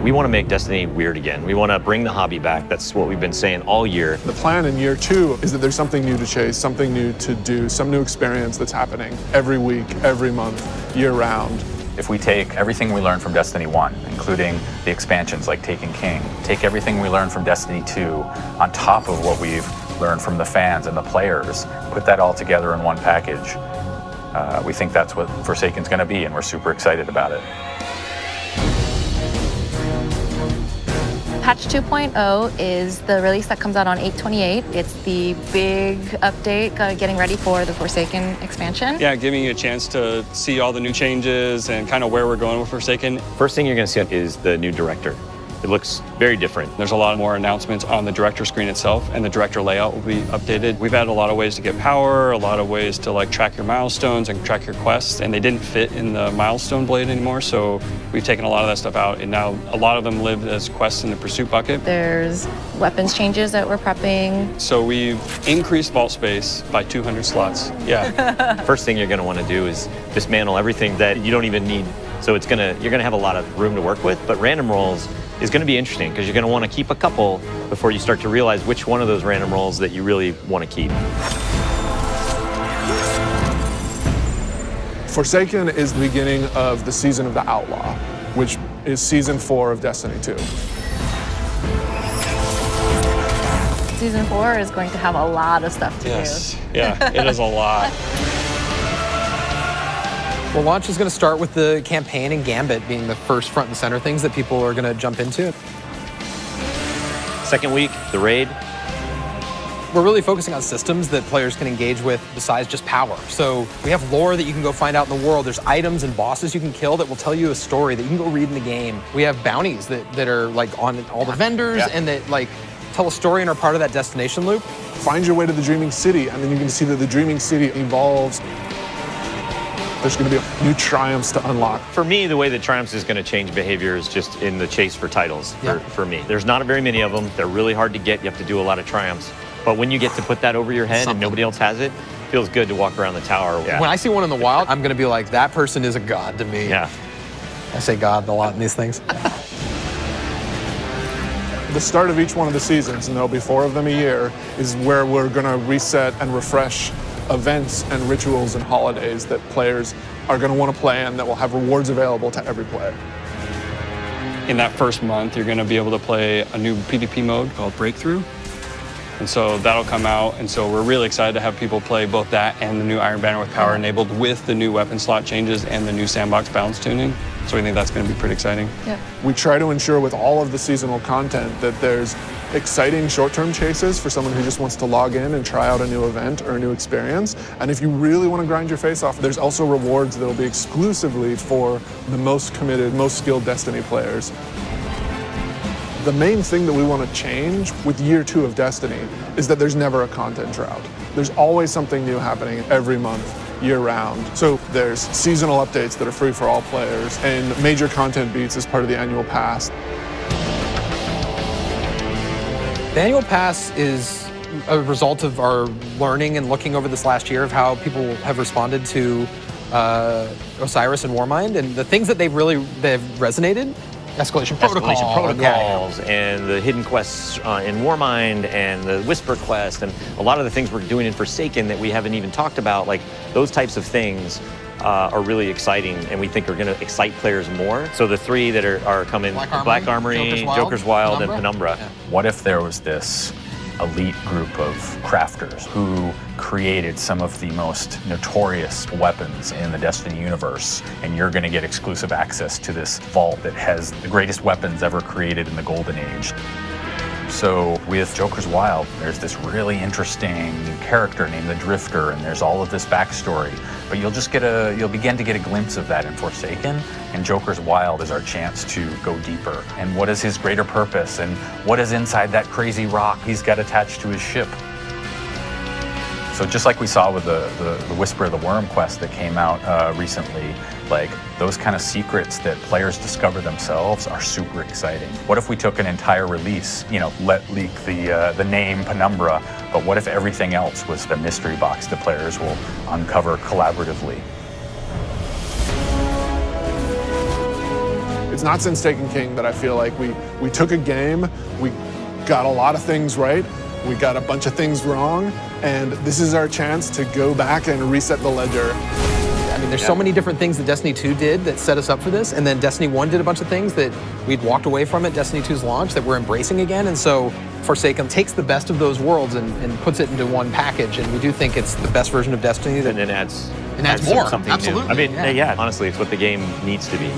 We want to make Destiny weird again. We want to bring the hobby back. That's what we've been saying all year. The plan in year 2 is that there's something new to chase, something new to do, some new experience that's happening every week, every month, year round. If we take everything we learned from Destiny 1, including the expansions like Taken King, take everything we learned from Destiny 2 on top of what we've learned from the fans and the players, put that all together in one package, we think that's what Forsaken's going to be, and we're super excited about it. Patch 2.0 is the release that comes out on 8/28. It's the big update getting ready for the Forsaken expansion. Yeah, giving you a chance to see all the new changes and kind of where we're going with Forsaken. First thing you're going to see is the new director. It looks very different. There's a lot more announcements on the director screen itself, and the director layout will be updated. We've added a lot of ways to get power, a lot of ways to like track your milestones and track your quests, and they didn't fit in the milestone blade anymore, so we've taken a lot of that stuff out, and now a lot of them live as quests in the pursuit bucket. There's weapons changes that we're prepping. So we've increased vault space by 200 slots. Yeah. First thing you're going to want to do is dismantle everything that you don't even need. So you're gonna have a lot of room to work with, but random rolls is gonna be interesting because you're gonna want to keep a couple before you start to realize which one of those random rolls that you really want to keep. Forsaken is the beginning of the season of the Outlaw, which is season 4 of Destiny 2. Season 4 is going to have a lot of stuff to do. Yeah, it is a lot. Well, launch is going to start with the campaign and Gambit being the first front and center things that people are going to jump into. Second week, the raid. We're really focusing on systems that players can engage with besides just power. So we have lore that you can go find out in the world. There's items and bosses you can kill that will tell you a story that you can go read in the game. We have bounties that are like on all the vendors and that like tell a story and are part of that destination loop. Find your way to the Dreaming City, and then you can see that the Dreaming City evolves. There's going to be new triumphs to unlock. For me, the way that triumphs is going to change behavior is just in the chase for titles. For me, there's not very many of them. They're really hard to get. You have to do a lot of triumphs. But when you get to put that over your head and nobody else has it, it feels good to walk around the tower. Yeah. When I see one in the wild, I'm going to be like, that person is a god to me. Yeah. I say god a lot in these things. The start of each one of the seasons, and there'll be 4 of them a year, is where we're going to reset and refresh events and rituals and holidays that players are going to want to play in, that will have rewards available to every player. In that first month, you're going to be able to play a new PvP mode called Breakthrough. And so that'll come out, and so we're really excited to have people play both that and the new Iron Banner with power enabled with the new weapon slot changes and the new sandbox balance tuning. So we think that's going to be pretty exciting. Yeah. We try to ensure with all of the seasonal content that there's exciting short-term chases for someone who just wants to log in and try out a new event or a new experience. And if you really want to grind your face off, there's also rewards that'll be exclusively for the most committed, most skilled Destiny players. The main thing that we want to change with year 2 of Destiny is that there's never a content drought. There's always something new happening every month, year round. So there's seasonal updates that are free for all players and major content beats as part of the annual pass. The annual pass is a result of our learning and looking over this last year of how people have responded to Osiris and Warmind, and the things that they've resonated. Escalation protocols and the hidden quests in Warmind and the Whisper quest and a lot of the things we're doing in Forsaken that we haven't even talked about, like those types of things are really exciting and we think are going to excite players more. So the 3 that are coming, Black Armory, Joker's Wild, and Penumbra. Yeah. What if there was this elite group of crafters who created some of the most notorious weapons in the Destiny universe, and you're going to get exclusive access to this vault that has the greatest weapons ever created in the Golden Age. So with Joker's Wild, there's this really interesting character named the Drifter, and there's all of this backstory. But you'll begin to get a glimpse of that in Forsaken, and Joker's Wild is our chance to go deeper. And what is his greater purpose, and what is inside that crazy rock he's got attached to his ship? So just like we saw with the Whisper of the Worm quest that came out recently, like those kind of secrets that players discover themselves are super exciting. What if we took an entire release, let leak the name Penumbra, but what if everything else was the mystery box that players will uncover collaboratively? It's not since Taken King that I feel like we took a game, we got a lot of things right, we got a bunch of things wrong, and this is our chance to go back and reset the ledger. I mean, there's so many different things that Destiny 2 did that set us up for this, and then Destiny 1 did a bunch of things that we'd walked away from at Destiny 2's launch that we're embracing again, and so Forsaken takes the best of those worlds and puts it into one package, and we do think it's the best version of Destiny. And then adds more, something absolutely. new. I mean, yeah, honestly, it's what the game needs to be.